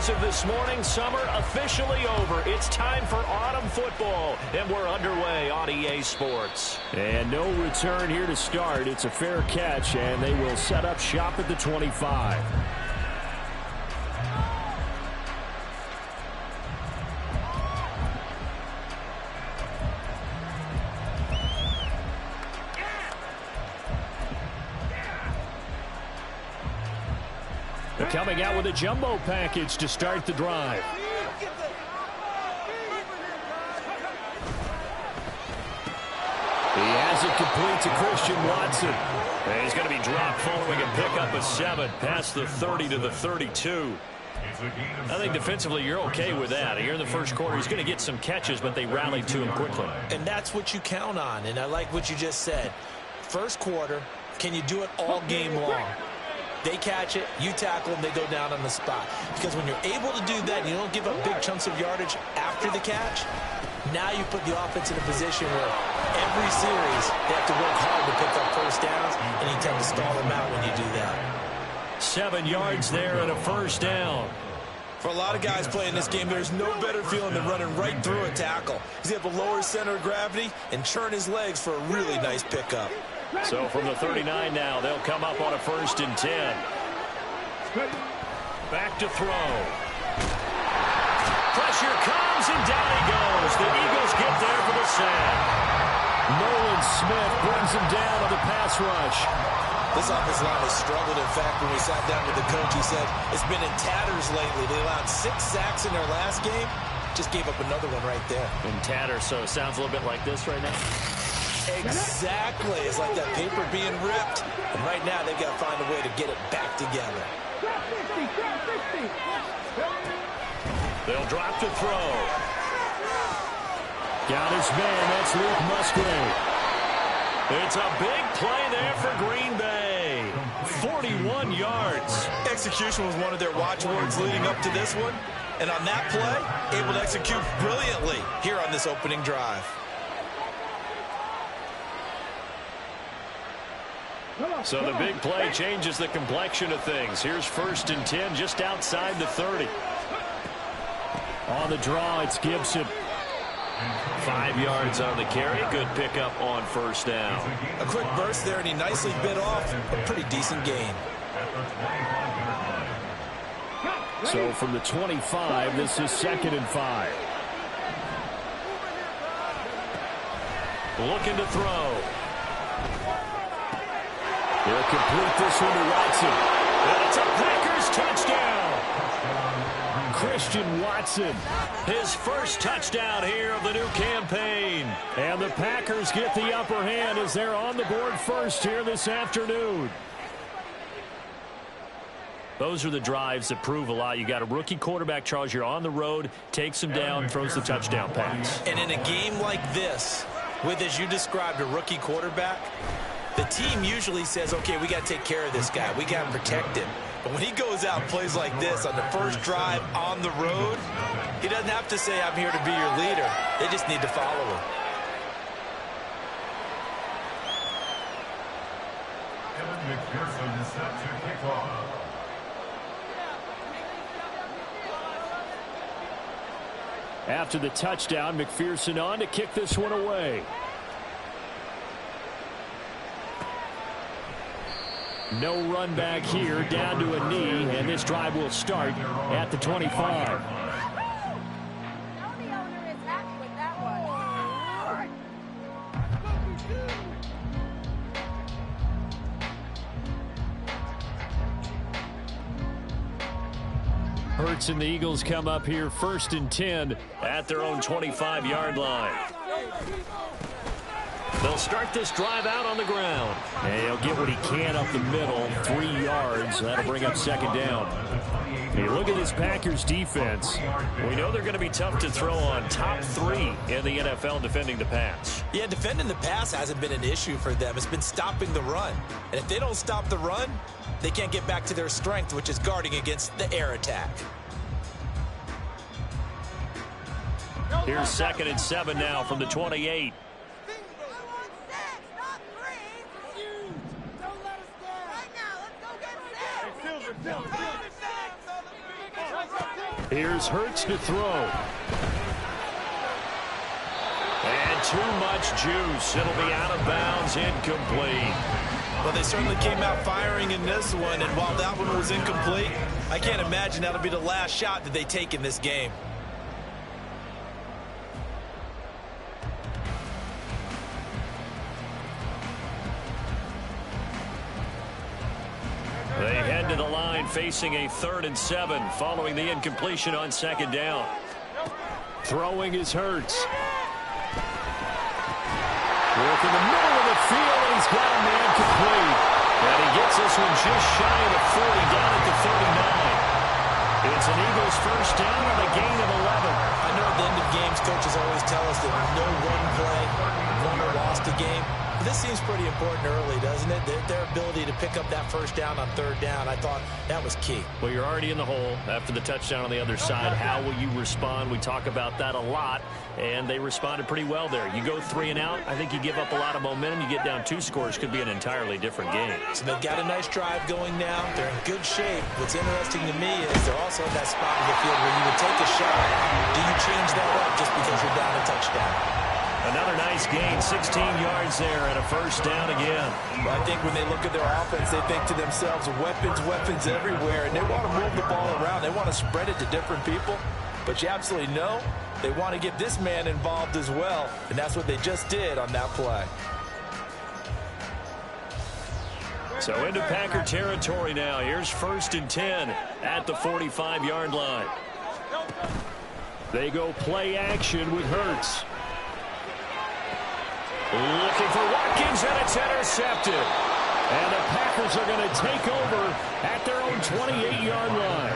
as of this morning, summer officially over. It's time for autumn football, and we're underway on EA Sports. And no return here to start. It's a fair catch, and they will set up shop at the 25. They're coming out with a jumbo package to start the drive. He has it complete to Christian Watson. And he's going to be dropped following a pickup of 7 past the 30 to the 32. I think defensively you're okay with that. Here in the first quarter, he's going to get some catches, but they rallied to him quickly. And that's what you count on, and I like what you just said. First quarter, can you do it all game long? They catch it, you tackle them, they go down on the spot. Because when you're able to do that and you don't give up big chunks of yardage after the catch, now you put the offense in a position where every series they have to work hard to pick up first downs, and you tend to stall them out when you do that. 7 yards there and a first down. For a lot of guys playing this game, there's no better feeling than running right through a tackle. He's able to lower his center of gravity and churn his legs for a really nice pickup. So from the 39 now, they'll come up on a 1st and 10. Back to throw. Pressure comes, and down he goes. The Eagles get there for the sack. Nolan Smith brings him down on the pass rush. This offensive line has struggled. In fact, when we sat down with the coach, he said it's been in tatters lately. They allowed 6 sacks in their last game. Just gave up another one right there. In tatters, so it sounds a little bit like this right now. Exactly. It's like that paper being ripped. And right now, they've got to find a way to get it back together. They'll drop to throw. Got his man. That's Luke Musgrave. It's a big play there for Green Bay. 41 yards. Execution was one of their watchwords leading up to this one. And on that play, able to execute brilliantly here on this opening drive. So the big play changes the complexion of things. Here's 1st and 10 just outside the 30. On the draw, it's Gibson. 5 yards on the carry. Good pickup on 1st down. A quick burst there, and he nicely bit off a pretty decent gain. So from the 25, this is 2nd and 5. Looking to throw. They'll complete this one to Watson. And it's a Packers touchdown. Christian Watson. His first touchdown here of the new campaign. And the Packers get the upper hand as they're on the board first here this afternoon. Those are the drives that prove a lot. You got a rookie quarterback, Charles. You're on the road, takes him down, throws the touchdown pass. And in a game like this, with, as you described, a rookie quarterback, the team usually says, okay, we got to take care of this guy. We got to protect him. But when he goes out and plays like this on the first drive on the road, he doesn't have to say, I'm here to be your leader. They just need to follow him. McPherson is set to kick off. After the touchdown, McPherson on to kick this one away. No run back here, down to a knee, and this drive will start at the 25. Hurts and the Eagles come up here 1st and 10 at their own 25-yard line. They'll start this drive out on the ground. And he'll get what he can up the middle, 3 yards. That'll bring up 2nd down. Hey, look at this Packers defense. We know they're going to be tough to throw on. Top 3 in the NFL defending the pass. Yeah, defending the pass hasn't been an issue for them. It's been stopping the run. And if they don't stop the run, they can't get back to their strength, which is guarding against the air attack. Here's 2nd and 7 now from the 28. Here's Hurts to throw. And too much juice. It'll be out of bounds, incomplete. Well, they certainly came out firing in this one, and while that one was incomplete, I can't imagine that'll be the last shot that they take in this game. They head to the line facing a 3rd and 7 following the incompletion on 2nd down. Throwing is Hurts. Work in the middle of the field, and he's got a man complete. And he gets this one just shy of the 40, down at the 39. It's an Eagles first down and a gain of 11. I know at the end of games, coaches always tell us that no one play won or lost a game. But this seems pretty important early, doesn't it? Their ability to pick up that first down on 3rd down, I thought that was key. Well, you're already in the hole after the touchdown on the other side. How will you respond? We talk about that a lot, and they responded pretty well there. You go 3 and out, I think you give up a lot of momentum. You get down 2 scores, could be an entirely different game. So they've got a nice drive going now. They're in good shape. What's interesting to me is they're also in that spot of the field where you would take a shot. Do you change that up just because you're down a touchdown? Another nice gain, 16 yards there, and a first down again. Well, I think when they look at their offense, they think to themselves, weapons everywhere, and they want to move the ball around. They want to spread it to different people, but you absolutely know they want to get this man involved as well, and that's what they just did on that play. So into Packer territory now. Here's 1st and 10 at the 45-yard line. They go play action with Hurts. Looking for Watkins, and it's intercepted. And the Packers are going to take over at their own 28-yard line.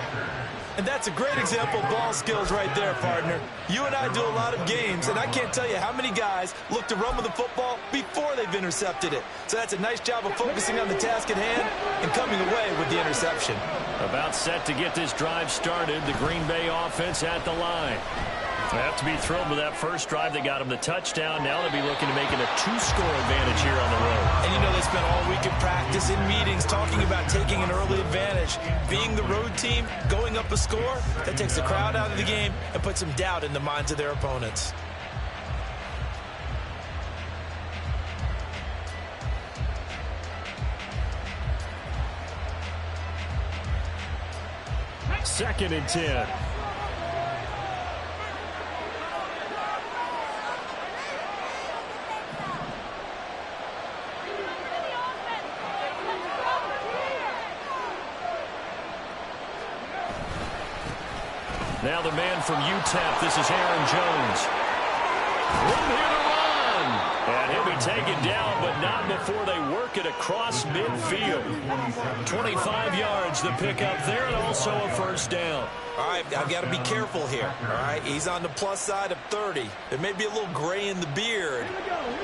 And that's a great example of ball skills right there, partner. You and I do a lot of games, and I can't tell you how many guys look to run with the football before they've intercepted it. So that's a nice job of focusing on the task at hand and coming away with the interception. About set to get this drive started, the Green Bay offense at the line. They have to be thrilled with that first drive that got them the touchdown. Now they'll be looking to make it a 2-score advantage here on the road. And you know they spent all week in practice, in meetings, talking about taking an early advantage. Being the road team, going up a score, that takes the crowd out of the game and puts some doubt in the minds of their opponents. Second and 10. Now the man from UTEP, this is Aaron Jones. Room here to run. And he'll be taken down, but not before they work it across midfield. 25 yards to pick up there, and also a first down. All right, I've got to be careful here. All right, he's on the plus side of 30. There may be a little gray in the beard,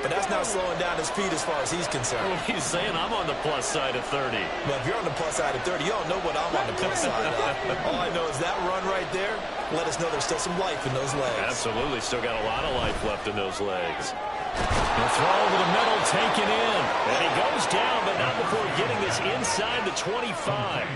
but that's not slowing down his feet as far as he's concerned. Well, he's saying I'm on the plus side of 30. But if you're on the plus side of 30, you don't know what I'm on the plus side of. All I know is that run right there let us know there's still some life in those legs. Absolutely, still got a lot of life left in those legs. The throw over the middle, taken in. And he goes down, but not before getting this inside the 25.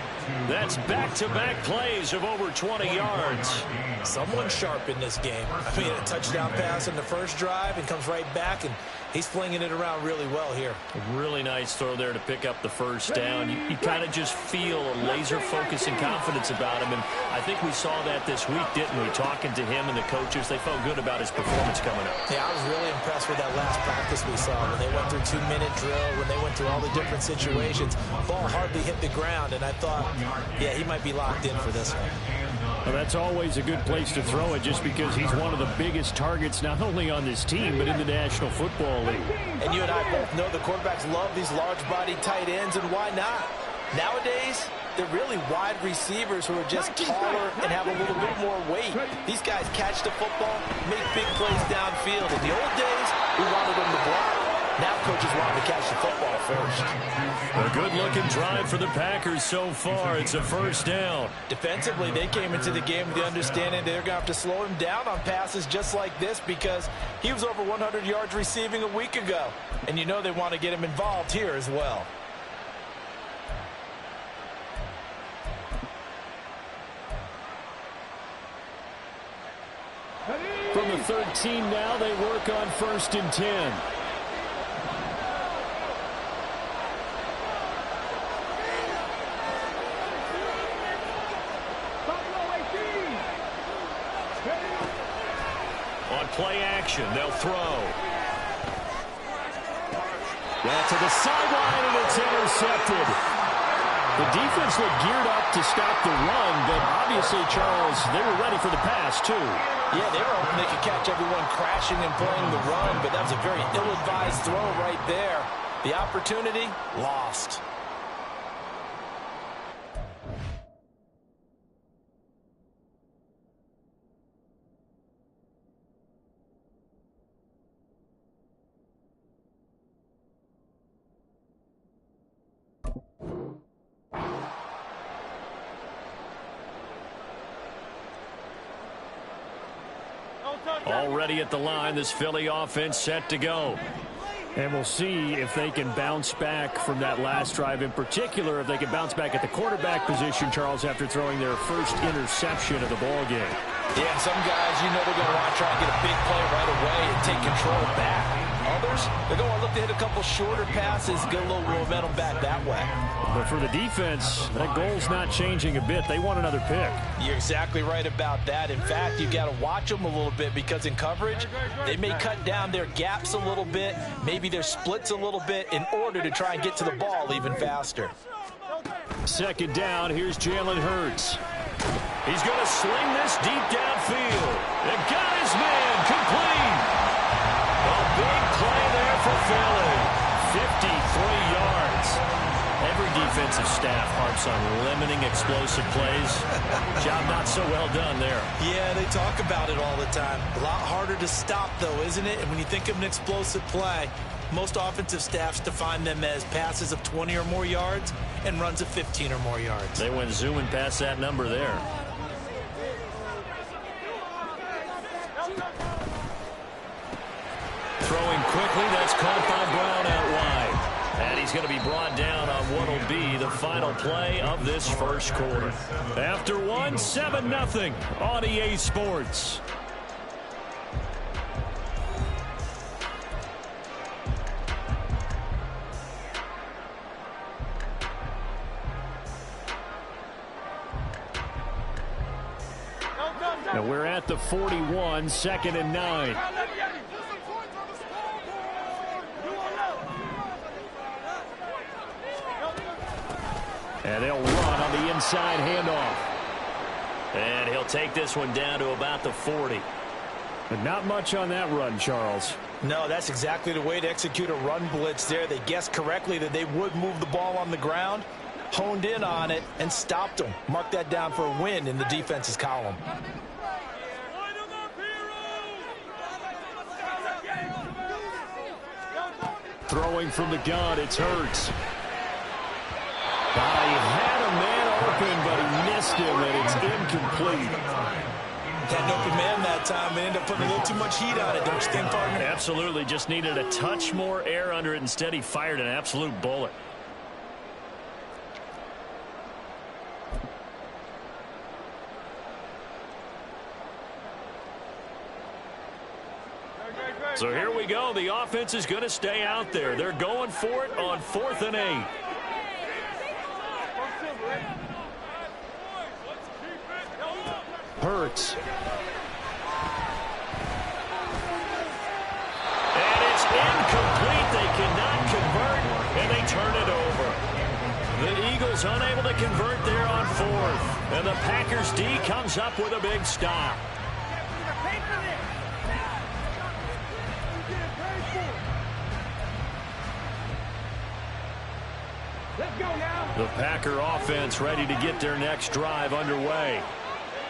That's back-to-back plays of over 20 yards. Someone sharp in this game. I mean, a touchdown pass on the first drive and comes right back, and he's flinging it around really well here. A really nice throw there to pick up the first down. You kind of just feel a laser focus and confidence about him, and I think we saw that this week, didn't we? Talking to him and the coaches, they felt good about his performance coming up. Yeah, I was really impressed with that last practice we saw when they went through 2-minute drill, when they went through all the different situations. Ball hardly hit the ground, and I thought, yeah, he might be locked in for this one. Well, that's always a good place to throw it just because he's one of the biggest targets not only on this team but in the National Football League. And you and I both know the quarterbacks love these large-bodied tight ends, and why not? Nowadays, they're really wide receivers who are just taller and have a little bit more weight. These guys catch the football, make big plays downfield. In the old days, we wanted them to block. Now coaches want them to catch the football first. A good-looking drive for the Packers so far. It's a first down. Defensively, they came into the game with the understanding they're going to have to slow him down on passes just like this because he was over 100 yards receiving a week ago. And you know they want to get him involved here as well. the 13 now. They work on 1st and 10. On play action, they'll throw. Well, to the sideline, and it's intercepted. The defense looked geared up to stop the run, but obviously, Charles, they were ready for the pass, too. Yeah, they were hoping they could catch everyone crashing and playing the run, but that was a very ill-advised throw right there. The opportunity, lost. Already at the line, this Philly offense set to go. And we'll see if they can bounce back from that last drive. In particular, if they can bounce back at the quarterback position, Charles, after throwing their first interception of the ball game. Yeah, and some guys, you know they're going to want to try and get a big play right away and take control back. Others, they're going to look to hit a couple shorter passes, get a little momentum back that way. But for the defense, that goal's not changing a bit. They want another pick. You're exactly right about that. In fact, you've got to watch them a little bit because in coverage, they may cut down their gaps a little bit, maybe their splits a little bit in order to try and get to the ball even faster. 2nd down, here's Jalen Hurts. He's going to sling this deep downfield. And got his man complete. A big play there for Philly. 53 yards. Every defensive staff harps on limiting explosive plays. Job not so well done there. Yeah, they talk about it all the time. A lot harder to stop, though, isn't it? And when you think of an explosive play, most offensive staffs define them as passes of 20 or more yards and runs of 15 or more yards. They went zooming past that number there. Throwing quickly, that's caught by Brown out wide. And he's going to be brought down on what will be the final play of this first quarter. After one, 7-0 on EA Sports. Now we're at the 41, 2nd and 9. And they'll run on the inside handoff. And he'll take this one down to about the 40. But not much on that run, Charles. No, that's exactly the way to execute a run blitz there. They guessed correctly that they would move the ball on the ground, honed in on it, and stopped them. Mark that down for a win in the defense's column. Throwing from the gun, it's Hurts. He had a man open, but he missed him, and it's incomplete. Had an open man that time and ended up putting a little too much heat on it, don't you think, partner? Absolutely. Just needed a touch more air under it. Instead, he fired an absolute bullet. So here we go. The offense is going to stay out there. They're going for it on 4th and 8. Hurts. And it's incomplete. They cannot convert, and they turn it over. The Eagles unable to convert there on 4th. And the Packers D comes up with a big stop. The Packer offense ready to get their next drive underway.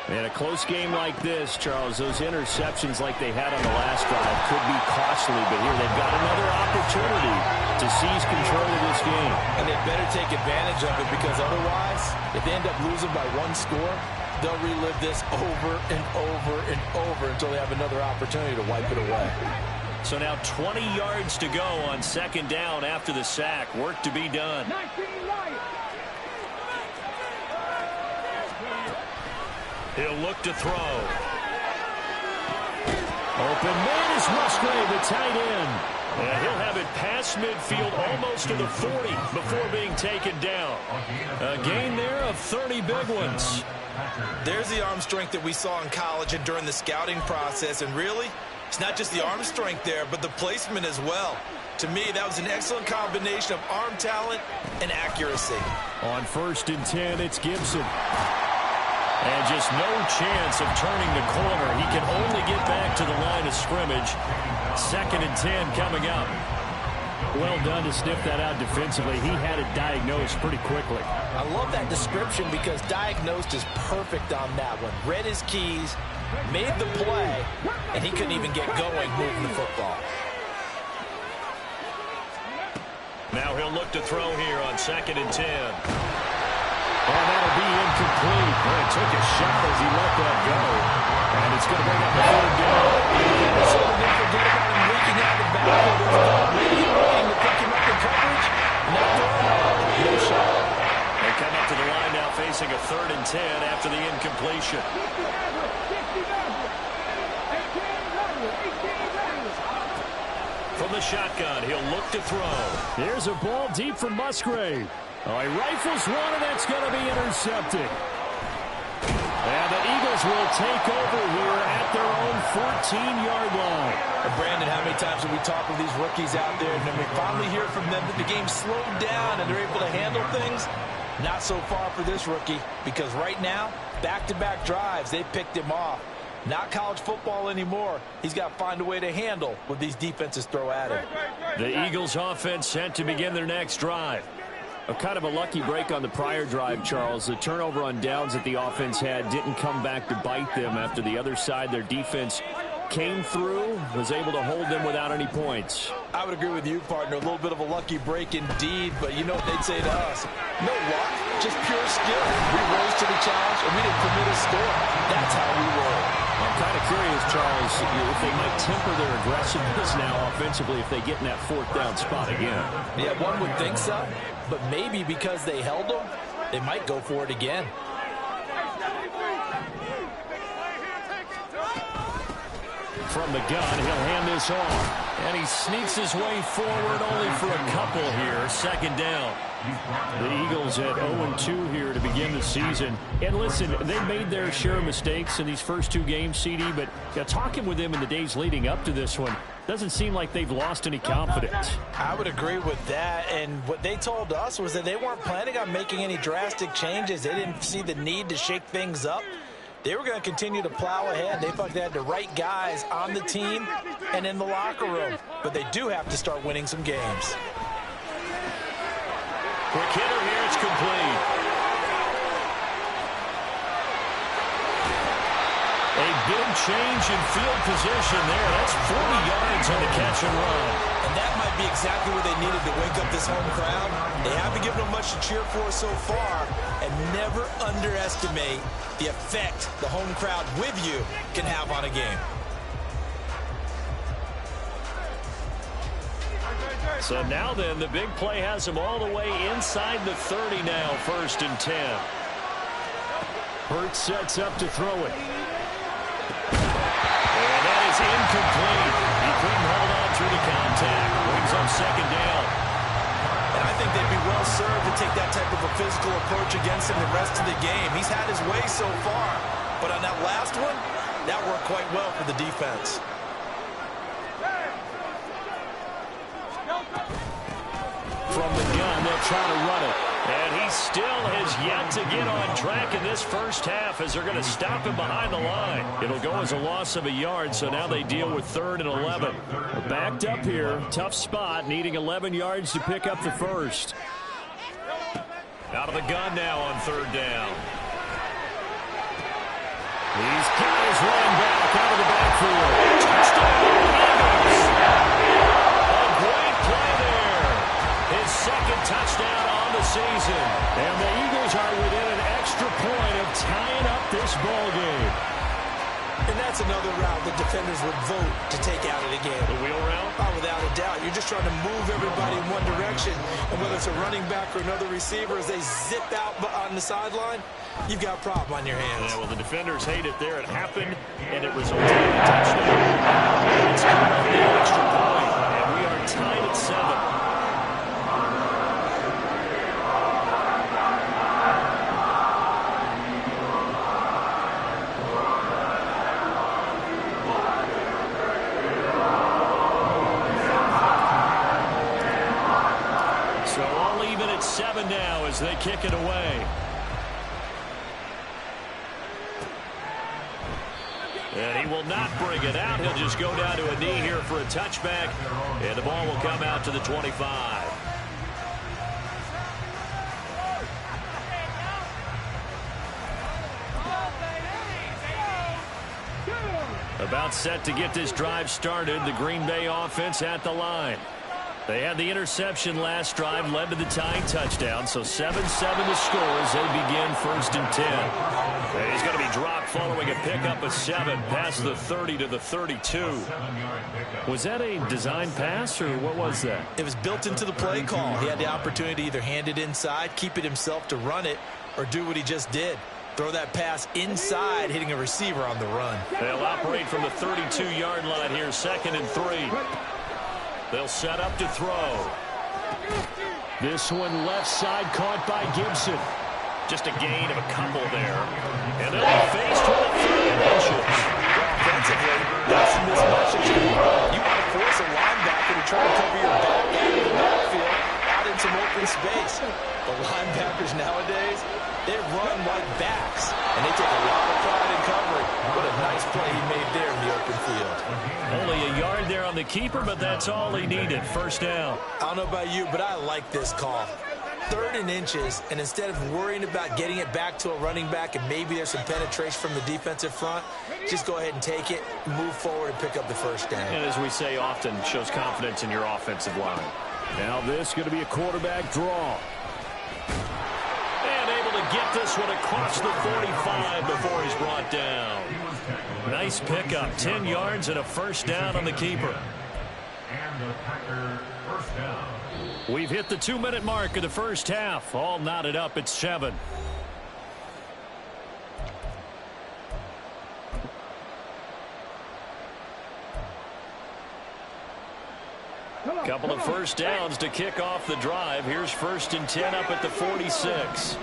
In a close game like this, Charles, those interceptions like they had on the last drive could be costly, but here they've got another opportunity to seize control of this game. And they better take advantage of it, because otherwise, if they end up losing by 1 score, they'll relive this over and over and over until they have another opportunity to wipe it away. So now 20 yards to go on 2nd down after the sack. Work to be done. He'll look to throw. Open man is Musgrave, the tight end. And he'll have it past midfield almost to the 40 before being taken down. A gain there of 30 big ones. There's the arm strength that we saw in college and during the scouting process. And really, it's not just the arm strength there, but the placement as well. To me, that was an excellent combination of arm talent and accuracy. On 1st and 10, it's Gibson. And just no chance of turning the corner. He can only get back to the line of scrimmage. 2nd and 10 coming up. Well done to sniff that out defensively. He had it diagnosed pretty quickly. I love that description because diagnosed is perfect on that one. Read his keys, made the play, and he couldn't even get going moving the football. Now he'll look to throw here on 2nd and 10. Oh, that'll be incomplete. Boy, he took a shot as he let that go. And it's going to bring up a 3rd down. So they forget about him leaking out the backfield. There's a guy waiting to pick him up in coverage. No shot. They come up to the line now facing a 3rd and 10 after the incompletion. From the shotgun, he'll look to throw. Here's a ball deep from Musgrave. Oh, he rifles one, and that's going to be intercepted. And the Eagles will take over here at their own 14-yard line. Brandon, how many times have we talked with these rookies out there, and then we finally hear from them that the game slowed down and they're able to handle things? Not so far for this rookie, because right now, back-to-back drives, they picked him off. Not college football anymore. He's got to find a way to handle what these defenses throw at him. The Eagles offense set to begin their next drive. A kind of a lucky break on the prior drive, Charles. The turnover on downs that the offense had didn't come back to bite them after the other side. Their defense came through, was able to hold them without any points. I would agree with you, partner. A little bit of a lucky break indeed, but you know what they'd say to us. No luck, just pure skill. We rose to the challenge, and we didn't permit a score. That's how we roll. I'm kind of curious, Charles, if they might temper their aggressiveness now offensively if they get in that 4th down spot again. Yeah, one would think so, but maybe because they held them, they might go for it again. From the gun, he'll hand this off. And he sneaks his way forward only for a couple here. 2nd down. The Eagles at 0-2 here to begin the season. And listen, they made their share of mistakes in these first 2 games, CD, but talking with them in the days leading up to this one, doesn't seem like they've lost any confidence. I would agree with that, and what they told us was that they weren't planning on making any drastic changes. They didn't see the need to shake things up. They were going to continue to plow ahead. They felt they had the right guys on the team and in the locker room. But they do have to start winning some games. Quick hitter here, it's complete. A big change in field position there. That's 40 yards on the catch and run. And that might be exactly what they needed to wake up this home crowd. They haven't given them much to cheer for so far. And never underestimate the effect the home crowd with you can have on a game. So now then, the big play has them all the way inside the 30 now, 1st and 10. Hurts sets up to throw it. And that is incomplete. He couldn't hold on through the contact. Brings up 2nd down. And I think they'd be well served to take that type of a physical approach against him the rest of the game. He's had his way so far. But on that last one, that worked quite well for the defense. From the gun, they'll try to run it. And he still has yet to get on track in this first half as they're going to stop him behind the line. It'll go as a loss of a yard, so now they deal with 3rd and 11. Backed up here, tough spot, needing 11 yards to pick up the first. Out of the gun now on 3rd down. He's got his running back out of the backfield. Touchdown, Eagles. A great play there. His 2nd touchdown on the season. And the Eagles are within an extra point of tying up this ball game. And that's That's another route the defenders would vote to take out of the game. The wheel route? Oh, without a doubt. You're just trying to move everybody in one direction. And whether it's a running back or another receiver, as they zip out on the sideline, you've got a problem on your hands. Yeah, well, the defenders hate it there. It happened, and it resulted in a touchdown. It's coming up the extra point, and we are tied at 7. Now as they kick it away. And he will not bring it out. He'll just go down to a knee here for a touchback. And the ball will come out to the 25. About set to get this drive started. The Green Bay offense at the line. They had the interception last drive, led to the tying touchdown, so 7-7 the score as they begin 1st and 10. And he's going to be dropped following a pickup of 7 past the 30 to the 32. Was that a design pass, or what was that? It was built into the play call. He had the opportunity to either hand it inside, keep it himself to run it, or do what he just did. Throw that pass inside, hitting a receiver on the run. They'll operate from the 32-yard line here, 2nd and 3. They'll set up to throw. This one left side caught by Gibson. Just a gain of a couple there. And they'll be faced with a 3rd and inches. Offensively, that's the mismatch that you want to force a linebacker to try to cover your back out of the backfield, out in some open space. The linebackers nowadays, they run like backs, and they take a lot of pride in covering. What a nice play he made there in the open field. Only a yard there on the keeper, but that's all he needed. 1st down. I don't know about you, but I like this call. 3rd and inches, and instead of worrying about getting it back to a running back and maybe there's some penetration from the defensive front, just go ahead and take it, move forward, and pick up the 1st down. And as we say often, shows confidence in your offensive line. Now this is going to be a quarterback draw. And able to get this one across the 45 before he's brought down. Nice pickup, 10 yards and a 1st down on the keeper. And the Packer 1st down. We've hit the 2-minute mark of the 1st half. All knotted up at 7. Couple of 1st downs to kick off the drive. Here's 1st and 10 up at the 46.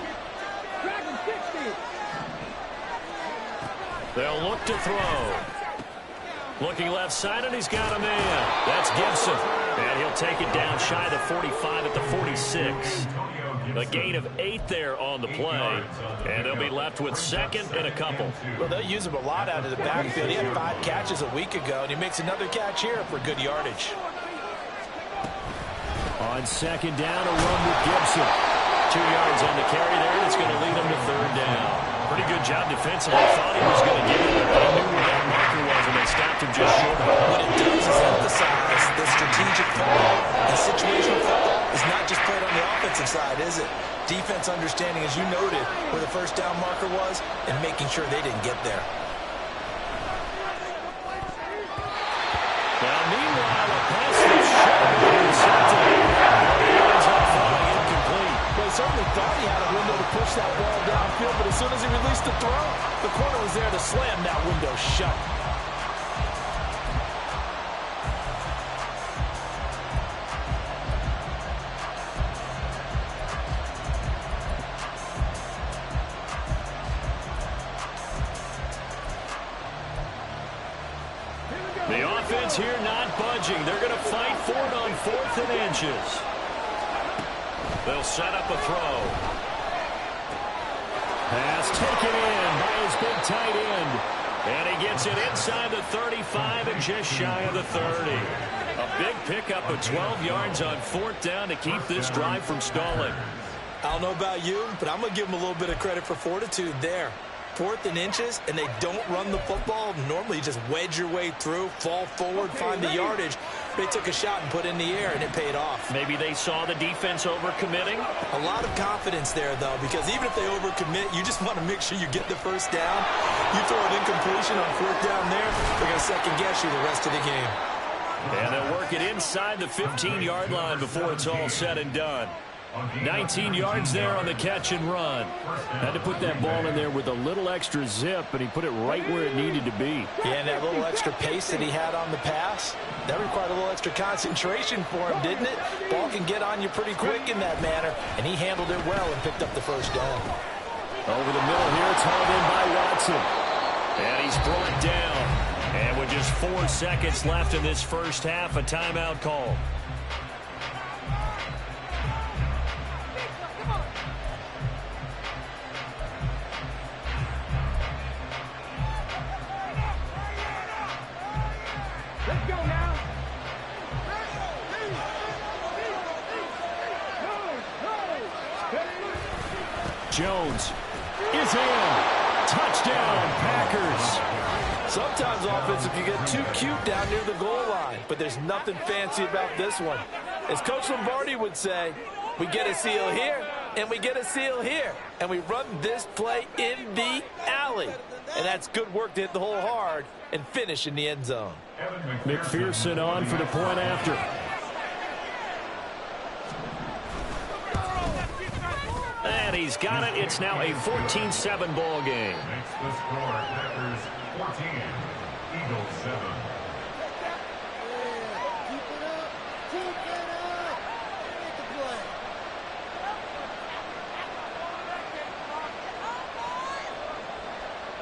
They'll look to throw. Looking left side, and he's got a man. That's Gibson. And he'll take it down shy of the 45 at the 46. A gain of 8 there on the play. And they'll be left with 2nd and a couple. Well, they'll use him a lot out of the backfield. He had 5 catches a week ago, and he makes another catch here for good yardage. On 2nd down, a run with Gibson. 2 yards on the carry there. It's going to lead him to 3rd down. Pretty good job defensively. Thought he was going to get it, but they knew where that marker was, and they stopped him just short of it. What it does is emphasize the strategic football. And situational football is not just played on the offensive side, is it? Defense understanding, as you noted, where the 1st down marker was and making sure they didn't get there. Now, meanwhile, a pass was shot and intercepted. Ends up falling incomplete. Well, he certainly thought he had a window to push that ball downfield, but as soon as he released the throw, the corner was there to slam that window shut. The offense here not budging. They're going to fight for it on 4th and inches. They'll set up a throw. Pass taken in by his big tight end. And he gets it inside the 35 and just shy of the 30. A big pickup of 12 yards on 4th down to keep this drive from stalling. I don't know about you, but I'm going to give him a little bit of credit for fortitude there. 4th and inches, and they don't run the football. Normally, you just wedge your way through, fall forward, find the yardage. They took a shot and put it in the air, and it paid off. Maybe they saw the defense overcommitting. A lot of confidence there, though, because even if they overcommit, you just want to make sure you get the first down. You throw an incompletion on 4th down there, they're going to second-guess you the rest of the game. And they'll work it inside the 15-yard line before it's all said and done. 19 yards there on the catch and run. Had to put that ball in there with a little extra zip, and he put it right where it needed to be. Yeah, and that little extra pace that he had on the pass, that required a little extra concentration for him, didn't it? Ball can get on you pretty quick in that manner, and he handled it well and picked up the first down. Over the middle here, it's hauled in by Watson. And he's brought down. And with just 4 seconds left in this first half, a timeout call. Jones is in. Touchdown, Packers. Sometimes offense, if you get too cute down near the goal line, but there's nothing fancy about this one. As Coach Lombardi would say, we get a seal here, and we get a seal here, and we run this play in the alley. And that's good work to hit the hole hard and finish in the end zone. McPherson on for the point after. And he's got it. It's now a 14-7 ball game. Makes the score Packers 14, Eagles 7.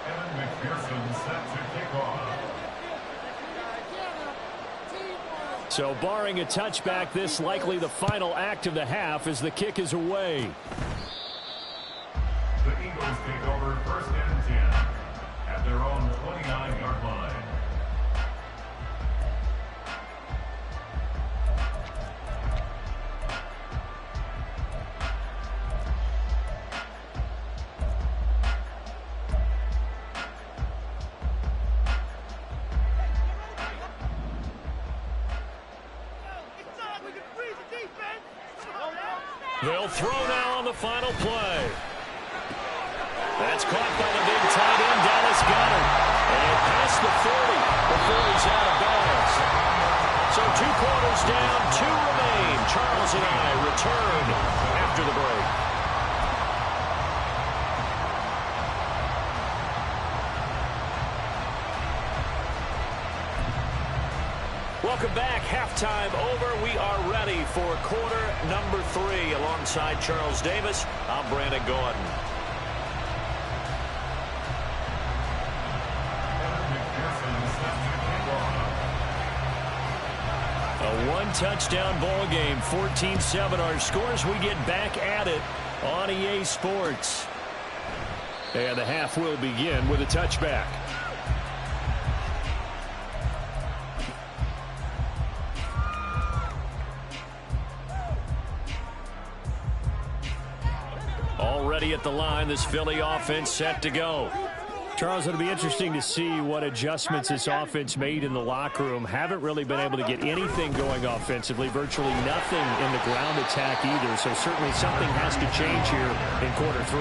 Evan McPherson set to kick off. So barring a touchback, this likely the final act of the half as the kick is away. The Eagles take over 1st and 10 at their own 29-yard line. They'll throw now on the final play. That's caught by the big tight end, Dallas Goedert. And past the 40 before he's out of bounds. So 2 quarters down, 2 remain. Charles and I return after the break. Welcome back. Halftime over. We are ready for quarter number 3. Alongside Charles Davis, I'm Brandon Gordon. A 1-touchdown ball game, 14-7 our scores. We get back at it on EA Sports. And the half will begin with a touchback. Already at the line, this Philly offense set to go. Charles, it'll be interesting to see what adjustments this offense made in the locker room. Haven't really been able to get anything going offensively, virtually nothing in the ground attack either. So certainly something has to change here in quarter 3.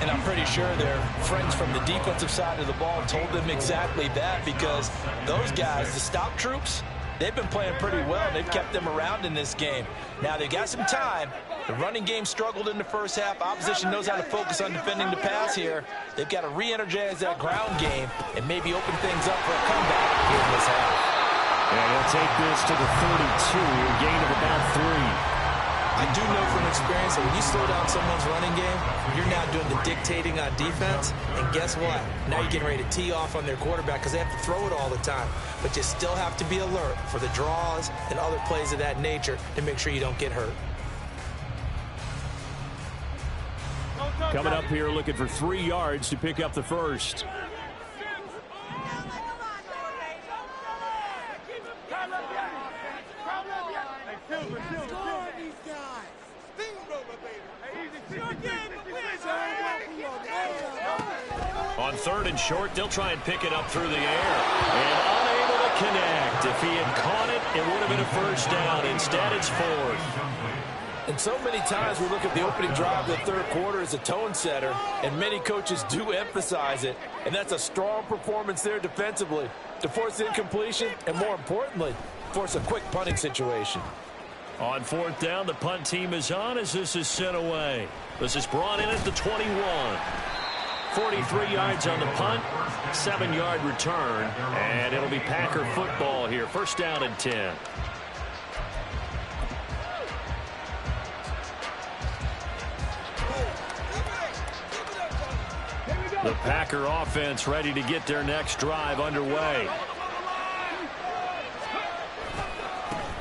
And I'm pretty sure their friends from the defensive side of the ball told them exactly that, because those guys, the stop troops, they've been playing pretty well. They've kept them around in this game. Now they got some time. The running game struggled in the first half. Opposition knows how to focus on defending the pass here. They've got to re-energize that ground game and maybe open things up for a comeback here in this half. And he'll take this to the 32, a gain of about 3. I do know from experience that when you slow down someone's running game, you're now doing the dictating on defense. And guess what? Now you're getting ready to tee off on their quarterback because they have to throw it all the time. But you still have to be alert for the draws and other plays of that nature to make sure you don't get hurt. Coming up here looking for 3 yards to pick up the first. On 3rd and short, they'll try and pick it up through the air. And unable to connect. If he had caught it it would have been a first down. Instead, it's fourth. And so many times we look at the opening drive of the third quarter as a tone setter, and many coaches do emphasize it. And that's a strong performance there defensively to force incompletion and, more importantly, force a quick punting situation. On fourth down, the punt team is on as this is sent away. This is brought in at the 21. 43 yards on the punt, 7-yard return, and it'll be Packer football here. First down and 10. The Packer offense ready to get their next drive underway.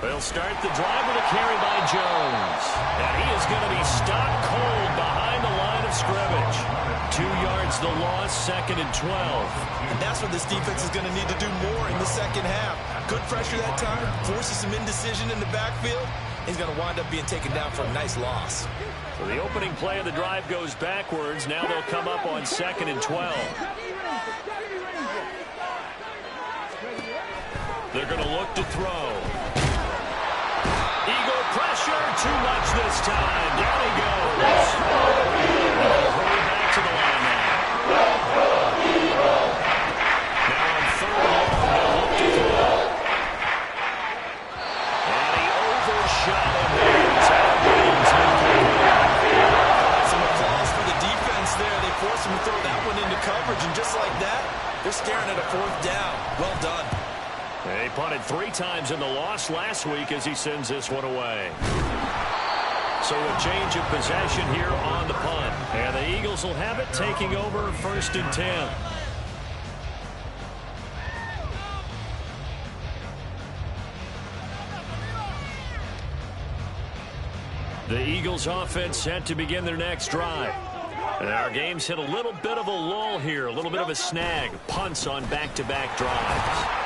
They'll start the drive with a carry by Jones. And he is going to be stopped cold behind the line of scrimmage. 2 yards the loss, 2nd and 12. And that's what this defense is going to need to do more in the second half. Good pressure that time, forces some indecision in the backfield. He's going to wind up being taken down for a nice loss. So the opening play of the drive goes backwards. Now they'll come up on 2nd and 12. They're going to look to throw. Eagle pressure, too much this time. Down he goes. Hurry back to the line now. Now on 3rd and long, they'll look to throw. And he overshot him there. Some applause for the defense there. They forced him to throw that one into coverage, and just like that, they're staring at a 4th down. Well done. They punted 3 times in the loss last week as he sends this one away. So a change of possession here on the punt. And the Eagles will have it, taking over 1st and 10. The Eagles offense set to begin their next drive. And our game's hit a little bit of a lull here, a little bit of a snag. Punts on back-to-back drives.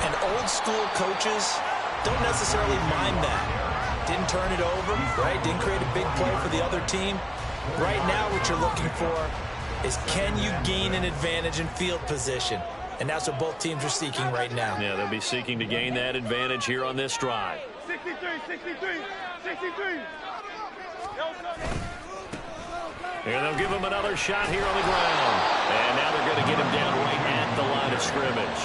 And old-school coaches don't necessarily mind that. Didn't turn it over, right? Didn't create a big play for the other team. Right now what you're looking for is, can you gain an advantage in field position? And that's what both teams are seeking right now. Yeah, they'll be seeking to gain that advantage here on this drive. 63. And they'll give him another shot here on the ground. And now they're going to get him down right at the line of scrimmage.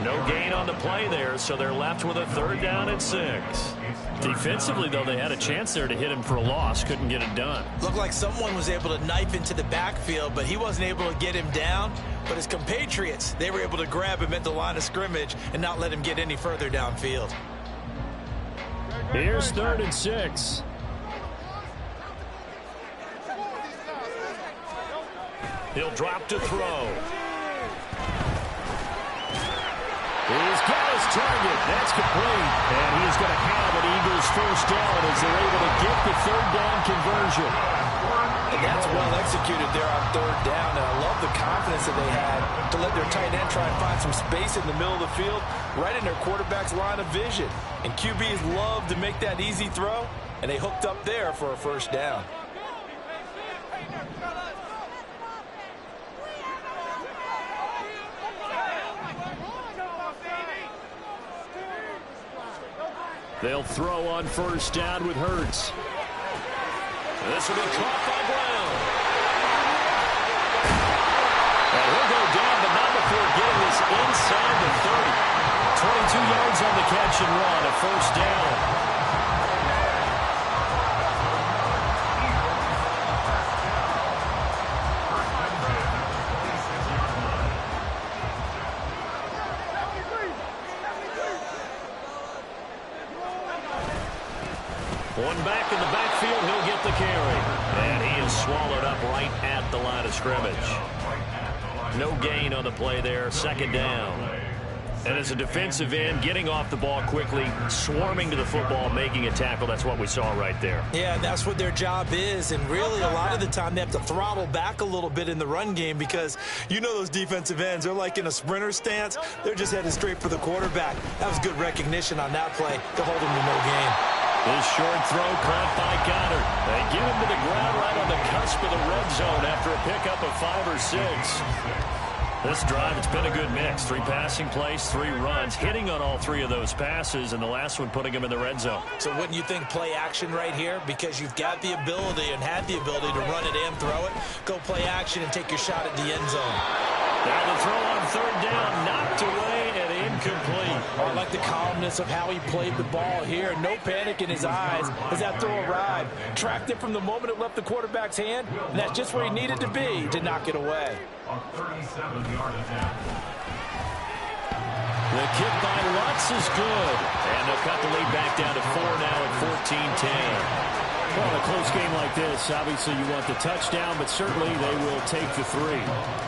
No gain on the play there, so they're left with a 3rd down and 6. Defensively, though, they had a chance there to hit him for a loss. Couldn't get it done. Looked like someone was able to knife into the backfield, but he wasn't able to get him down. But his compatriots, they were able to grab him at the line of scrimmage and not let him get any further downfield. Here's 3rd and 6. He'll drop to throw. He's got his target. That's complete. And he's going to have an Eagles first down as they're able to get the 3rd down conversion. And that's well executed there on 3rd down. And I love the confidence that they had to let their tight end try and find some space in the middle of the field, right in their quarterback's line of vision. And QBs love to make that easy throw, and they hooked up there for a first down. They'll throw on 1st down with Hurts. This will be caught by Brown. And he'll go down, but not before getting this inside the 30. 22 yards on the catch and run, a first down. One back in the backfield, he'll get the carry. And he is swallowed up right at the line of scrimmage. No gain on the play there, 2nd down. And as a defensive end, getting off the ball quickly, swarming to the football, making a tackle, that's what we saw right there. Yeah, that's what their job is. And really, a lot of the time, they have to throttle back a little bit in the run game because you know those defensive ends, they're like in a sprinter stance. They're just headed straight for the quarterback. That was good recognition on that play to hold him to no gain. This short throw caught by Goddard. They get him to the ground right on the cusp of the red zone after a pickup of 5 or 6. This drive, it's been a good mix. 3 passing plays, 3 runs, hitting on all 3 of those passes, and the last one putting him in the red zone. So wouldn't you think play action right here? Because you've got the ability and had the ability to run it and throw it. Go play action and take your shot at the end zone. Now the throw on 3rd down, knocked away and incomplete. Oh, I like the calmness of how he played the ball here. No panic in his eyes as that throw arrived. Tracked it from the moment it left the quarterback's hand, and that's just where he needed to be to knock it away. A 37-yard attempt. The kick by Lutz is good. And they'll cut the lead back down to 4 now at 14-10. Well, in a close game like this, obviously you want the touchdown, but certainly they will take the 3.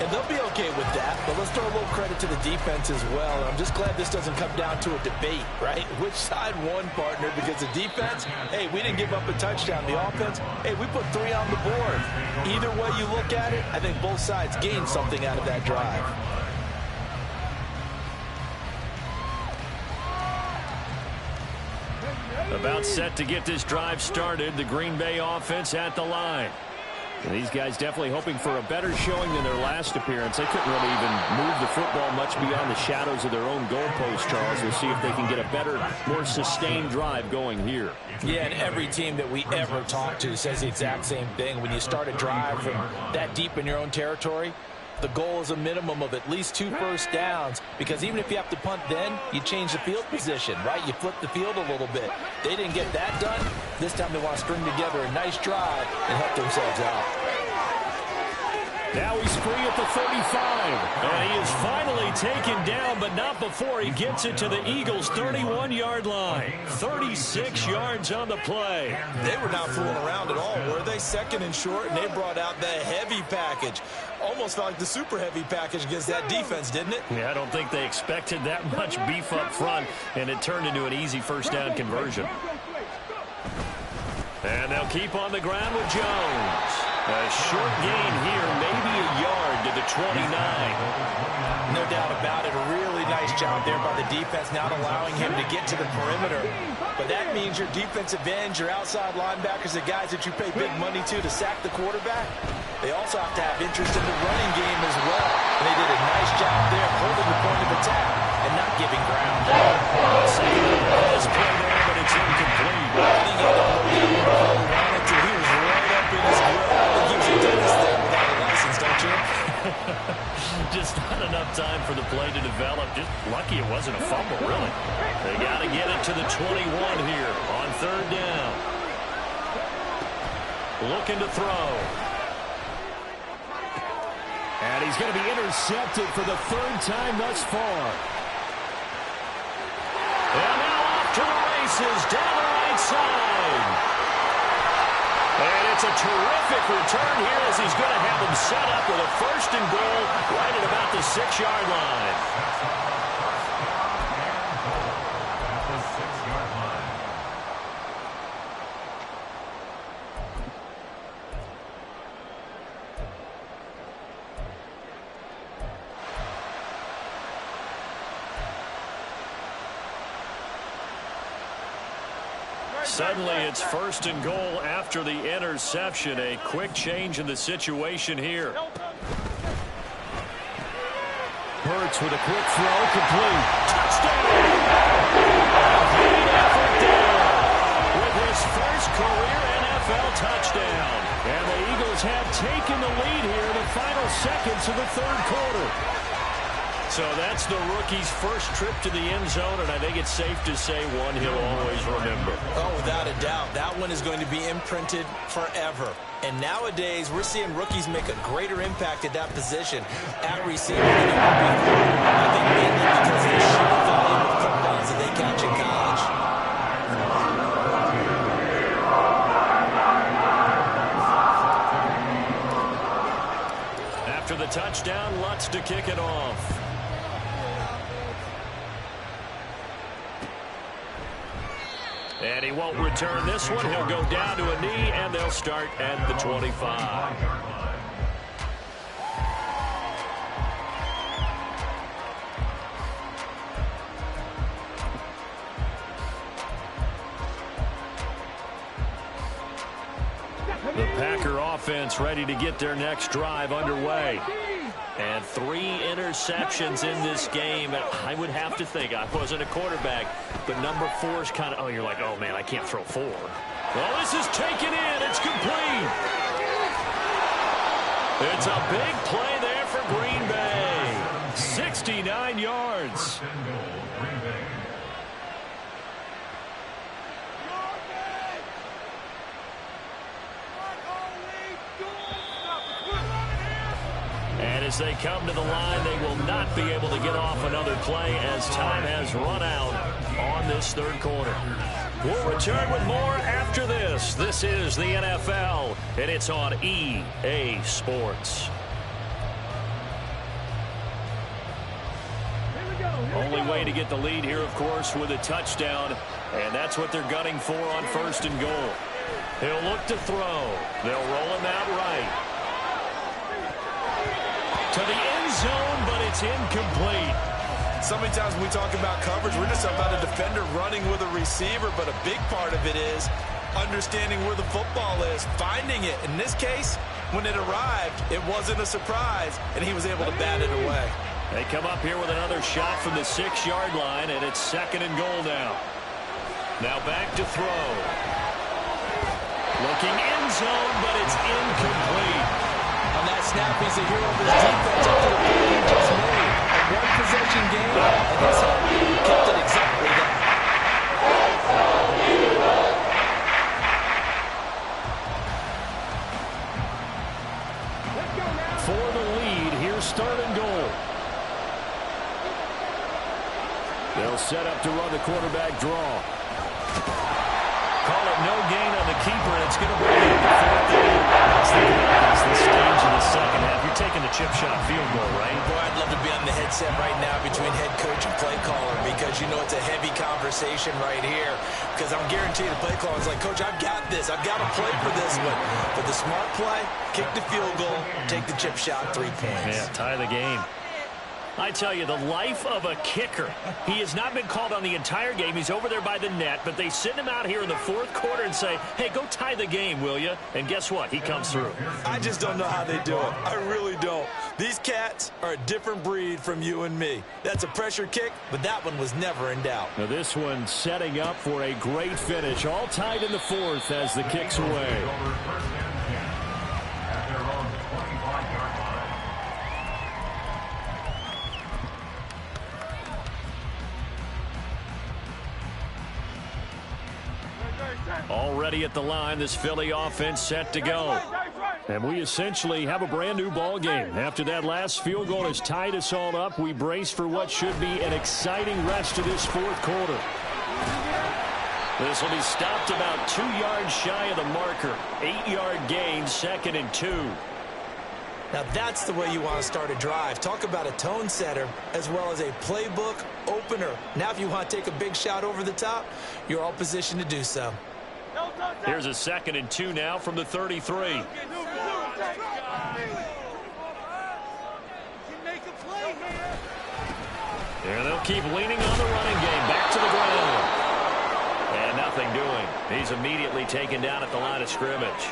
And they'll be okay with that, but let's throw a little credit to the defense as well. And I'm just glad this doesn't come down to a debate, right? Which side won, partner? Because the defense, hey, we didn't give up a touchdown. The offense, hey, we put 3 on the board. Either way you look at it, I think both sides gained something out of that drive. About set to get this drive started. The Green Bay offense at the line. And these guys definitely hoping for a better showing than their last appearance. They couldn't really even move the football much beyond the shadows of their own goalpost, Charles. We'll see if they can get a better, more sustained drive going here. Yeah, and every team that we ever talk to says the exact same thing. When you start a drive from that deep in your own territory, the goal is a minimum of at least 2 first downs, because even if you have to punt then, you change the field position, right? You flip the field a little bit. They didn't get that done. This time they want to string together a nice drive and help themselves out. Now he's free at the 35. And he is finally taken down, but not before he gets it to the Eagles' 31-yard line. 36 yards on the play. They were not fooling around at all, were they? 2nd and short, and they brought out the heavy package. Almost felt like the super heavy package against that defense, didn't it? Yeah, I don't think they expected that much beef up front, and it turned into an easy first down conversion. And they'll keep on the ground with Jones. A short gain here, maybe a yard to the 29. No doubt about it. A really nice job there by the defense, not allowing him to get to the perimeter. But that means your defensive ends, your outside linebackers, the guys that you pay big money to sack the quarterback, they also have to have interest in the running game as well. And they did a nice job there holding the point of attack and not giving ground. This play there, but it's incomplete. I think he wanted to. He was right up in his grill. He gives you dentist there without a license, don't you? Just not enough time for the play to develop. Just lucky it wasn't a fumble, really. They got to get it to the 21 here on 3rd down. Looking to throw. And he's going to be intercepted for the 3rd time thus far. And now off to the races down the right side. And it's a terrific return here as he's going to have them set up with a 1st and goal right at about the 6-yard line. At the 6-yard line. Suddenly it's 1st and goal after the interception. A quick change in the situation here. Hurts with a quick throw, complete. Touchdown! Great effort there with his first career NFL touchdown. And the Eagles have taken the lead here in the final seconds of the 3rd quarter. So that's the rookie's first trip to the end zone, and I think it's safe to say one he'll always remember. Oh, without a doubt. That one is going to be imprinted forever. And nowadays, we're seeing rookies make a greater impact at that position at receiver than they were before. I think mainly because of the sheer volume of footballs that they catch in college. After the touchdown, Lutz to kick it off. And he won't return this one. He'll go down to a knee, and they'll start at the 25. The Packer offense ready to get their next drive underway. And 3 interceptions in this game. I would have to think, I wasn't a quarterback, but number 4 is kind of, oh, you're like, oh, man, I can't throw 4. Well, this is taken in. It's complete. It's a big play there for Green Bay. 69 yards. And as they come to the line, they will not be able to get off another play as time has run out on this third quarter. We'll return with more after this. This is the NFL, and it's on EA Sports. Only way to get the lead here, of course, with a touchdown, and that's what they're gunning for on 1st and goal. He'll look to throw. They'll roll him out right. To the end zone, but it's incomplete. So many times when we talk about coverage, we're just about a defender running with a receiver, but a big part of it is understanding where the football is, finding it. In this case, when it arrived, it wasn't a surprise, and he was able to bat it away. They come up here with another shot from the 6-yard line, and it's 2nd and goal now. Now back to throw. Looking end zone, but it's incomplete. On that snap, he's a hero of his defense after the play he just made. A one-possession game, and his head kept it exactly that. For the lead, here's 3rd and goal. They'll set up to run the quarterback draw. Call it no gain on the keeper, and it's going to bring in the 4th down. This stage in the second half, you're taking the chip shot field goal, right? Boy, I'd love to be on the headset right now between head coach and play caller because you know it's a heavy conversation right here because I'm guaranteed the play caller is like, Coach, I've got this. I've got to play for this one. But the smart play, kick the field goal, take the chip shot, 3 points. Yeah, tie the game. I tell you, the life of a kicker. He has not been called on the entire game. He's over there by the net, but they send him out here in the 4th quarter and say, hey, go tie the game, will you? And guess what? He comes through. I just don't know how they do it. I really don't. These cats are a different breed from you and me. That's a pressure kick, but that one was never in doubt. Now this one setting up for a great finish. All tied in the 4th as the kick's away. Already at the line, this Philly offense set to go. And we essentially have a brand new ball game. After that last field goal has tied us all up, we brace for what should be an exciting rest of this 4th quarter. This will be stopped about 2 yards shy of the marker. 8-yard gain, 2nd and 2. Now that's the way you want to start a drive. Talk about a tone setter as well as a playbook opener. Now if you want to take a big shot over the top, you're all positioned to do so. Here's a 2nd and 2 now from the 33. And they'll keep leaning on the running game. Back to the ground. And nothing doing. He's immediately taken down at the line of scrimmage.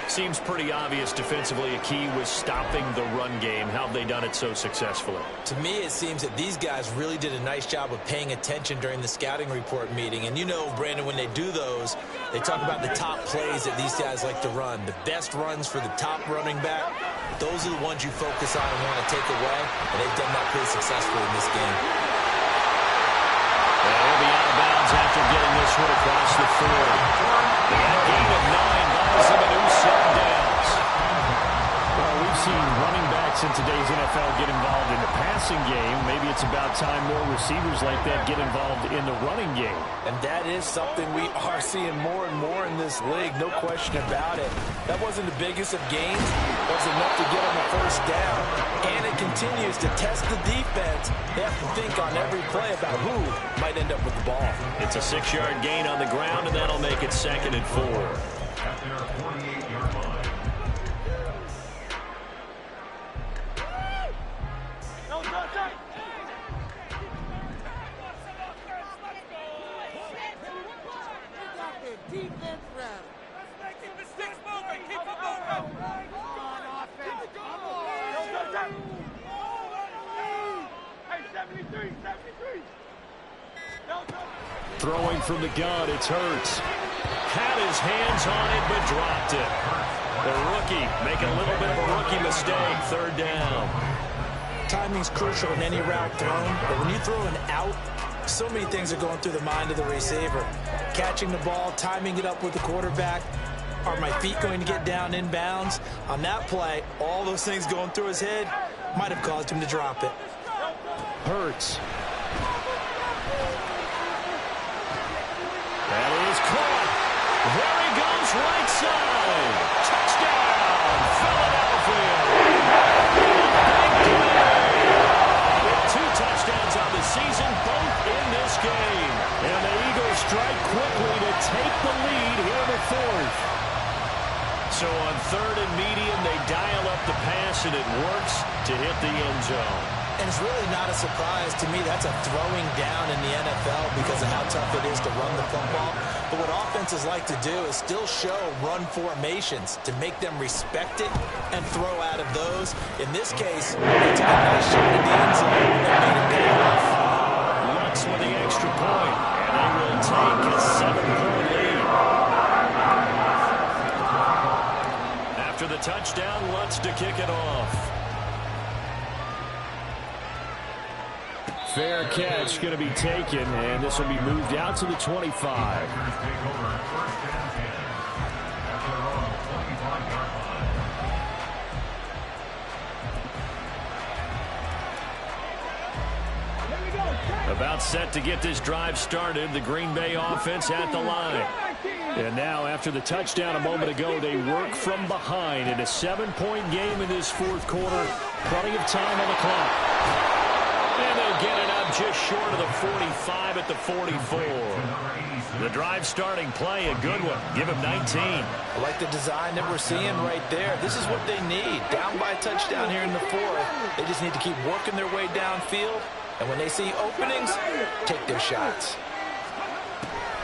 Seems pretty obvious defensively a key was stopping the run game. How have they done it so successfully? To me, it seems that these guys really did a nice job of paying attention during the scouting report meeting. And you know, Brandon, when they do those, they talk about the top plays that these guys like to run. The best runs for the top running back, those are the ones you focus on and want to take away. And they've done that pretty successfully in this game. And he'll be out of bounds after getting this one across the 4. That gain of 9 buys him a new 7 downs. Well, we've seen running backs in today's NFL get involved in the passing game. Maybe it's about time more receivers like that get involved in the running game. And that is something we are seeing more and more in this league, no question about it. That wasn't the biggest of gains. It was enough to get on the 1st down. And it continues to test the defense. They have to think on every play about who might end up with the ball. It's a 6-yard gain on the ground, and that'll make it 2nd and 4. At their 48-yard line. Defense round. Let's keep the sticks moving. Keep them moving. Come on, offense. Come on. Throwing from the gun, it's Hurts. Had his hands on it, but dropped it. The rookie making a little bit of a rookie mistake. Third down. Timing's crucial in any route thrown, but when you throw an out, so many things are going through the mind of the receiver. Catching the ball, timing it up with the quarterback. Are my feet going to get down inbounds? On that play, all those things going through his head might have caused him to drop it. Hurts. That is caught. There he goes, right side. Touchdown, Philadelphia. With 2 touchdowns on the season, both in this game. And the Eagles strike quickly to take the lead here in the 4th. So on 3rd and medium, they dial up the pass, and it works to hit the end zone. And it's really not a surprise to me. That's a throwing down in the NFL because of how tough it is to run the football. But what offenses like to do is still show run formations to make them respect it and throw out of those. In this case, they took a nice shot at the end zone and made it pay off. Lutz with the extra point, and they will take a 7-point lead. After the touchdown, Lutz to kick it off. Fair catch going to be taken, and this will be moved out to the 25. About set to get this drive started, the Green Bay offense at the line. And now, after the touchdown a moment ago, they work from behind in a 7-point game in this 4th quarter. Plenty of time on the clock. And they'll get it up just short of the 45 at the 44. The drive starting play, a good one. Give him 19. I like the design that we're seeing right there. This is what they need. Down by a touchdown here in the 4th. They just need to keep working their way downfield. And when they see openings, take their shots.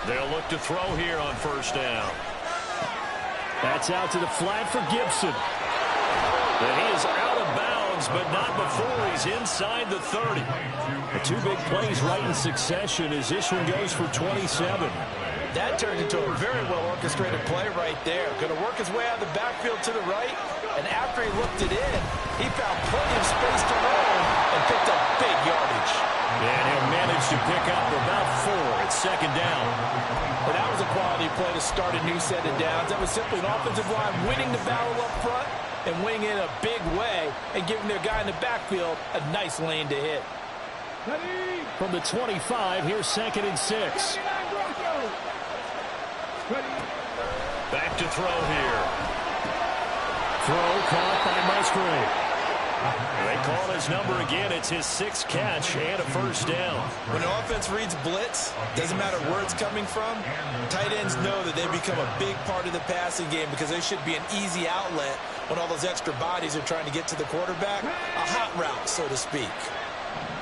They'll look to throw here on 1st down. That's out to the flat for Gibson. And he is out of bounds, but not before he's inside the 30. The 2 big plays right in succession as this one goes for 27. That turned into a very well-orchestrated play right there. Going to work his way out of the backfield to the right, and after he looked it in, he found plenty of space to roll and picked up big yardage. And he'll manage to pick up about 4 at 2nd down. But that was a quality play to start a new set of downs. That was simply an offensive line winning the battle up front and winning in a big way and giving their guy in the backfield a nice lane to hit. From the 25, here's 2nd and 6. Back to throw here. Throw caught by Musgrave. They call his number again. It's his 6th catch and a 1st down. When an offense reads blitz, doesn't matter where it's coming from, tight ends know that they become a big part of the passing game because they should be an easy outlet when all those extra bodies are trying to get to the quarterback. A hot route, so to speak.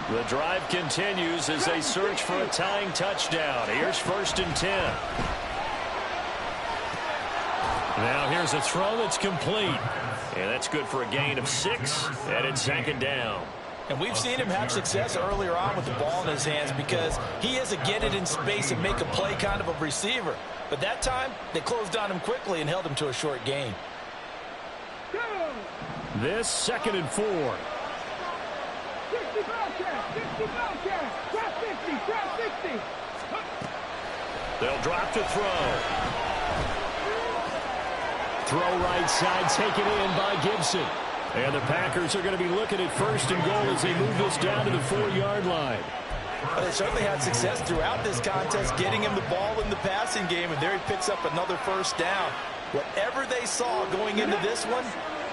The drive continues as they search for a tying touchdown. Here's 1st and 10. Now here's a throw that's complete. And that's good for a gain of 6, and it's 2nd down. And we've seen him have success earlier on with the ball in his hands because he is a get it in space and make a play kind of a receiver. But that time, they closed on him quickly and held him to a short gain. This 2nd and 4. 60 Bobcat, drop 50, drop 60. They'll drop to throw. Throw right side, taken in by Gibson. And the Packers are going to be looking at 1st and goal as they move this down to the 4-yard line. Well, they certainly had success throughout this contest, getting him the ball in the passing game, and there he picks up another 1st down. Whatever they saw going into this one,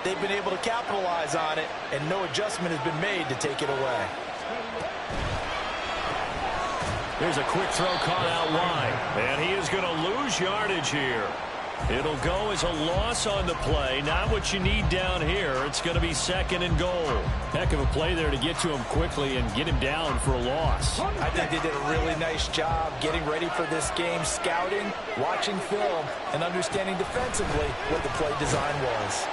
they've been able to capitalize on it, and no adjustment has been made to take it away. Here's a quick throw caught out wide, and he is going to lose yardage here. It'll go as a loss on the play. Not what you need down here. It's going to be 2nd and goal. Heck of a play there to get to him quickly and get him down for a loss. I think they did a really nice job getting ready for this game, scouting, watching film, and understanding defensively what the play design was.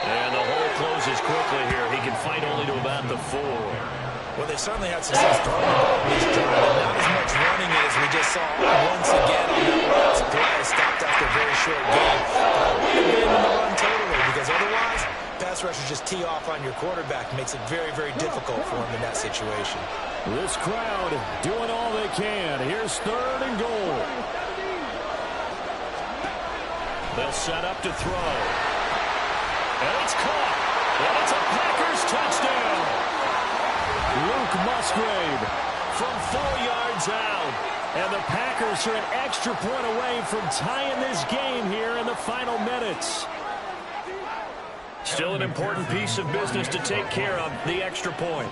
And the hole closes quickly here. He can fight only to about the 4. Well, they certainly had success throwing the ball in this drive, and not as much running it as we just saw once again on that last play. Stopped after a very short game. I wouldn't abandon the run totally, because otherwise, pass rushers just tee off on your quarterback. Makes it very, very difficult for him in that situation. This crowd doing all they can. Here's 3rd and goal. They'll set up to throw. And it's caught. And it's a Packers touchdown. Luke Musgrave From 4 yards out. And the Packers are an extra point away from tying this game here in the final minutes. Still an important piece of business to take care of, the extra point.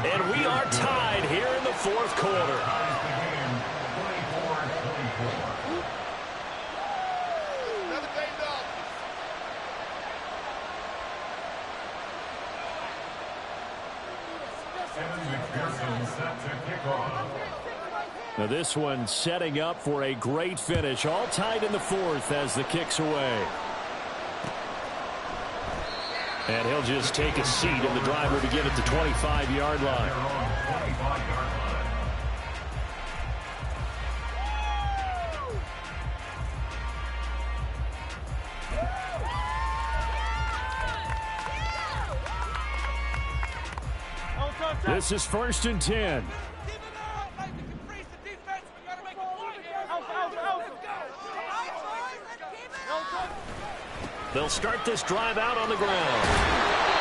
And we are tied here in the 4th quarter. Now this one setting up for a great finish. All tied in the 4th as the kick's away. And he'll just take a seat, and the drive will begin at the 25-yard line. This is 1st and 10. They'll start this drive out on the ground.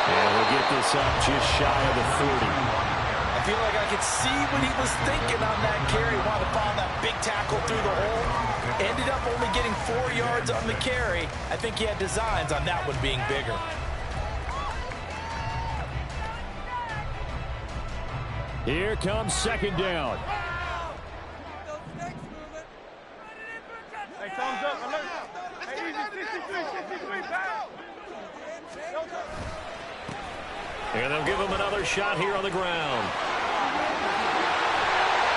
And we'll get this up just shy of the 40. I feel like I could see what he was thinking on that carry. Wanted to find that big tackle through the hole. Ended up only getting 4 yards on the carry. I think he had designs on that one being bigger. Here comes 2nd down. Hey, thumbs up. Alert. Hey, easy. 63, back. And they'll give him another shot here on the ground.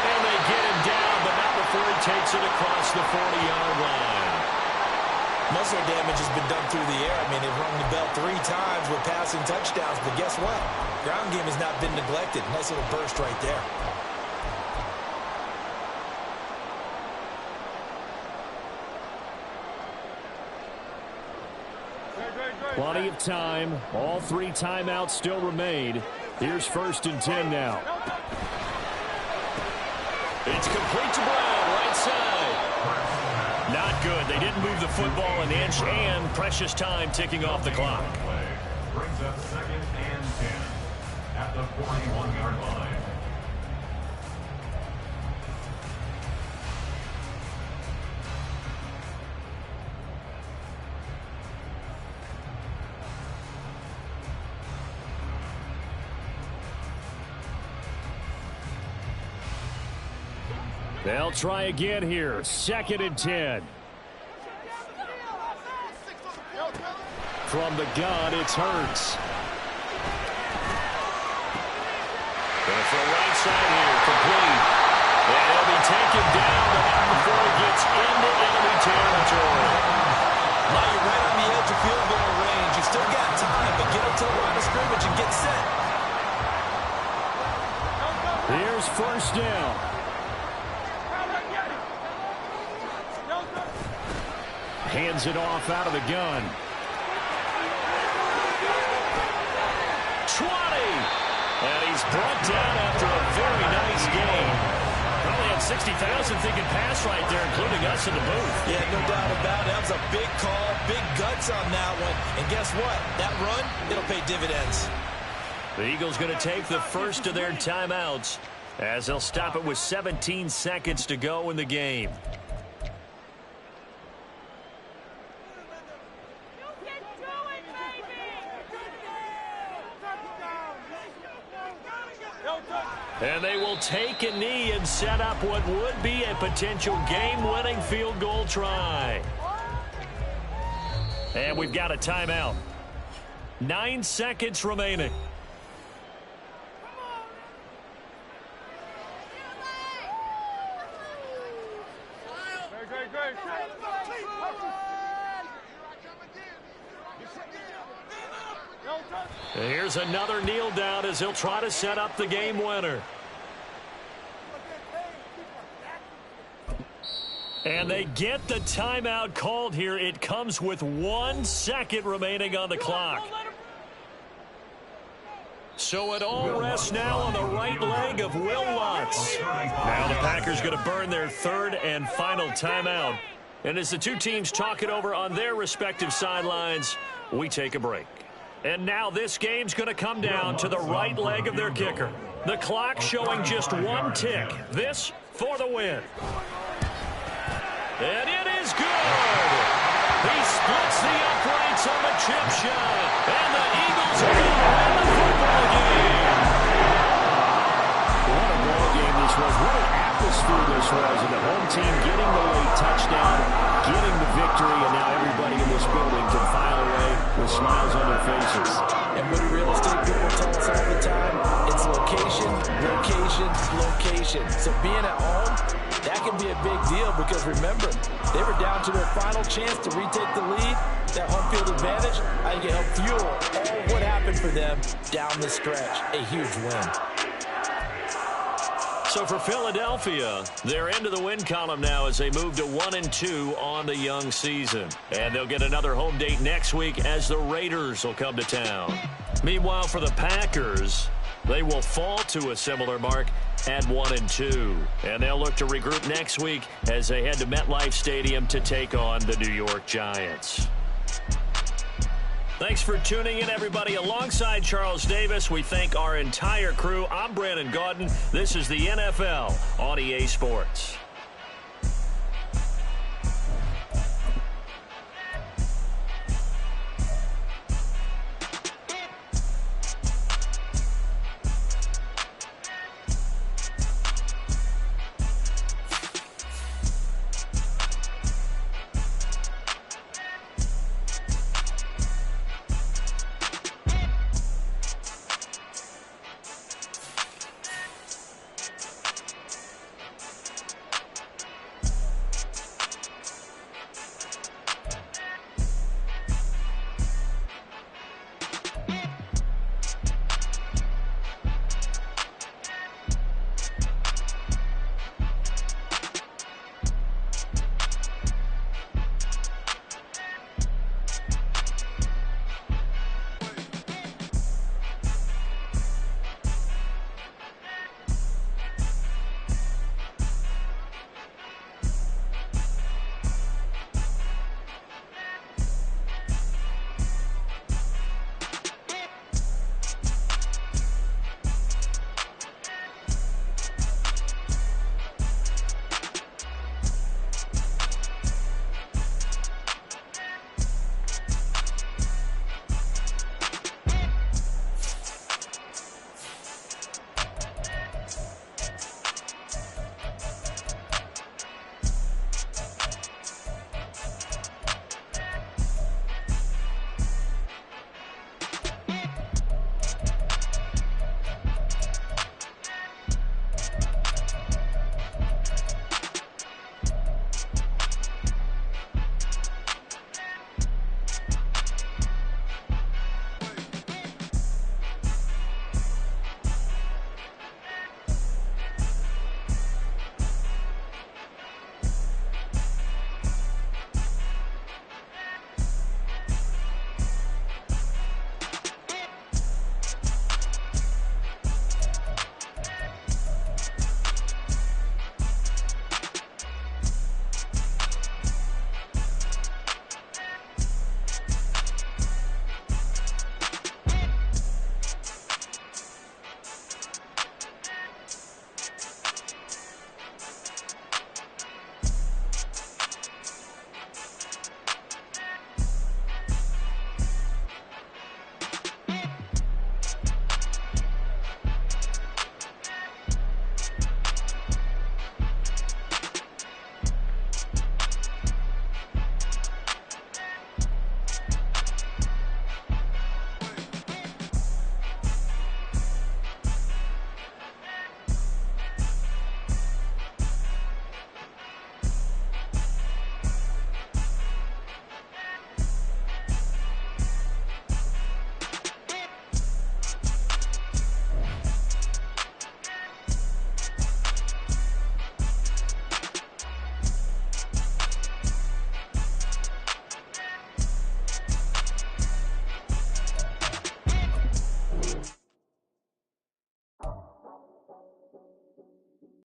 And they get him down, but not before he takes it across the 40-yard line. Muscle damage has been done through the air. I mean, they've rung the bell 3 times with passing touchdowns, but guess what? Ground game has not been neglected. Nice little burst right there. Plenty of time. All 3 timeouts still remain. Here's 1st and 10 now. It's complete to Brown, right side. Not good. They didn't move the football an inch, and precious time ticking off the clock. Brings up 2nd and 10 at the 41-yard line. They'll try again here. 2nd and 10. From the gun, it's Hurts. Going for a right side here, complete. And he'll be taken down, but not before he gets into enemy territory. Now you're right on the edge of field goal range. You still got time, but get up to the line of scrimmage and get set. Here's 1st down. Hands it off out of the gun. 20! And he's brought down after a very nice game. Probably had 60,000 thinking pass right there, including us in the booth. Yeah, no doubt about it. That was a big call, big guts on that one. And guess what? That run, it'll pay dividends. The Eagles going to take the first of their timeouts as they'll stop it with 17 seconds to go in the game. And they will take a knee and set up what would be a potential game-winning field goal try. And we've got a timeout. 9 seconds remaining. And here's another kneel down as he'll try to set up the game winner. And they get the timeout called here. It comes with 1 second remaining on the clock. So it all rests now on the right leg of Will Lutz. Now the Packers going to burn their 3rd and final timeout. And as the two teams talk it over on their respective sidelines, we take a break. And now this game's going to come down to the right leg of their kicker. The clock showing just 1 tick. This for the win. And it is good. He splits the uprights on the chip shot. And the Eagles are going to win the football game. What a ball game this was. What an atmosphere this was. And the home team getting the late touchdown, getting the victory, and now everybody in this building can file away with smiles on their faces. And what real estate people tell us all the time, it's location, location, location. So being at home, that can be a big deal because remember, they were down to their final chance to retake the lead. That home field advantage, I think it helped fuel all what happened for them down the stretch. A huge win. So for Philadelphia, they're into the win column now as they move to 1-2 on the young season. And they'll get another home date next week as the Raiders will come to town. Meanwhile, for the Packers, they will fall to a similar mark at 1-2. And they'll look to regroup next week as they head to MetLife Stadium to take on the New York Giants. Thanks for tuning in, everybody. Alongside Charles Davis, we thank our entire crew. I'm Brandon Gaudin. This is the NFL on EA Sports.